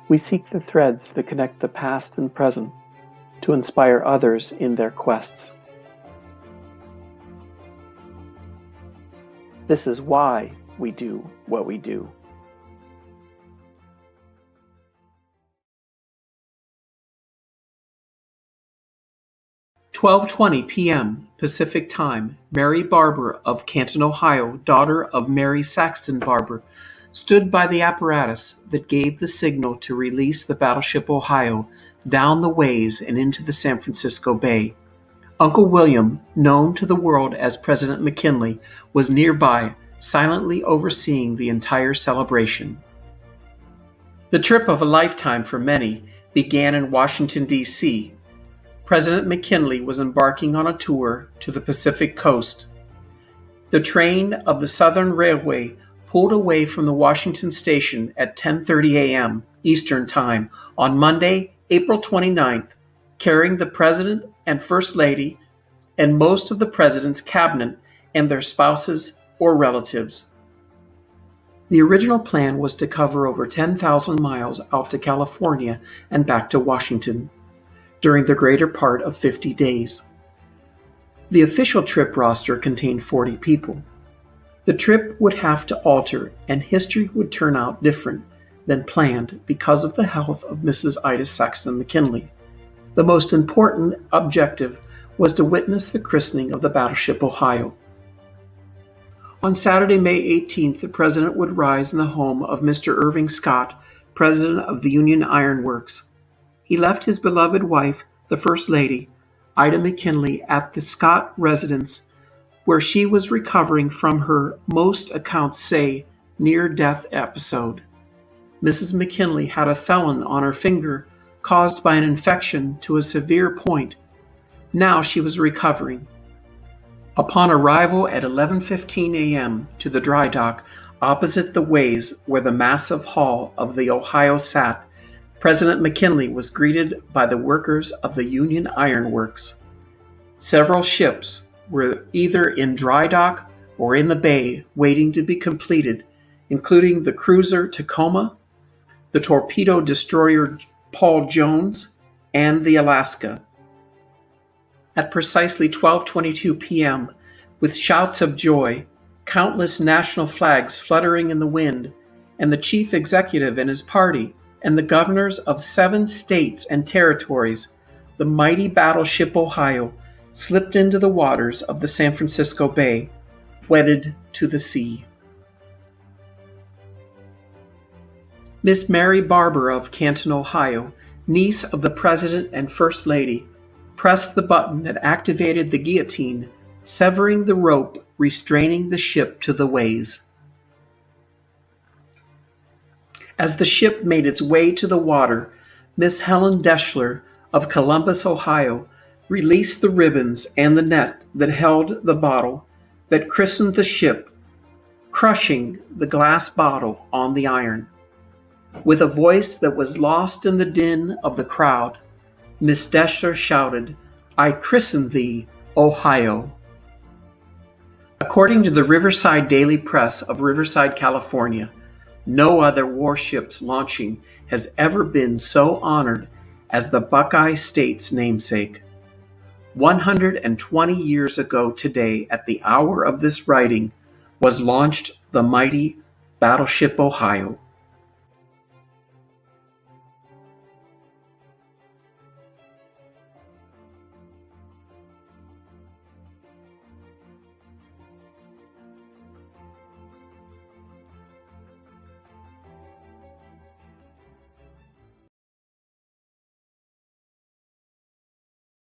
We seek the threads that connect the past and present to inspire others in their quests. This is why we do what we do. "12:20 p.m. Pacific Time, Mary Barber of Canton, Ohio, daughter of Mary Saxton Barber, stood by the apparatus that gave the signal to release the battleship Ohio down the ways and into the San Francisco Bay. Uncle William, known to the world as President McKinley, was nearby, silently overseeing the entire celebration. The trip of a lifetime for many began in Washington, D.C. President McKinley was embarking on a tour to the Pacific coast. The train of the Southern Railway pulled away from the Washington station at 10:30 a.m. Eastern Time on Monday, April 29th, carrying the President and First Lady and most of the President's cabinet and their spouses or relatives. The original plan was to cover over 10,000 miles out to California and back to Washington during the greater part of 50 days. The official trip roster contained 40 people. The trip would have to alter, and history would turn out different than planned because of the health of Mrs. Ida Saxton McKinley. The most important objective was to witness the christening of the battleship Ohio. On Saturday, May 18th, the President would rise in the home of Mr. Irving Scott, President of the Union Iron Works. He left his beloved wife, the First Lady, Ida McKinley, at the Scott residence, where she was recovering from her, most accounts say, near-death episode. Mrs. McKinley had a felon on her finger caused by an infection to a severe point. Now she was recovering. Upon arrival at 11:15 a.m. to the dry dock opposite the ways where the massive hull of the Ohio sat, President McKinley was greeted by the workers of the Union Iron Works. Several ships were either in dry dock or in the bay waiting to be completed, including the cruiser Tacoma, the torpedo destroyer Paul Jones, and the Alaska. At precisely 12:22 p.m., with shouts of joy, countless national flags fluttering in the wind, and the chief executive and his party, and the governors of 7 states and territories, the mighty battleship Ohio slipped into the waters of the San Francisco Bay, wedded to the sea. Miss Mary Barber of Canton, Ohio, niece of the President and First Lady, pressed the button that activated the guillotine, severing the rope restraining the ship to the ways. As the ship made its way to the water, Miss Helen Deschler of Columbus, Ohio, released the ribbons and the net that held the bottle that christened the ship, crushing the glass bottle on the iron. With a voice that was lost in the din of the crowd, Miss Deschler shouted, "I christen thee, Ohio." According to the Riverside Daily Press of Riverside, California, no other warship's launching has ever been so honored as the Buckeye State's namesake. 120 years ago today, at the hour of this writing, was launched the mighty Battleship Ohio.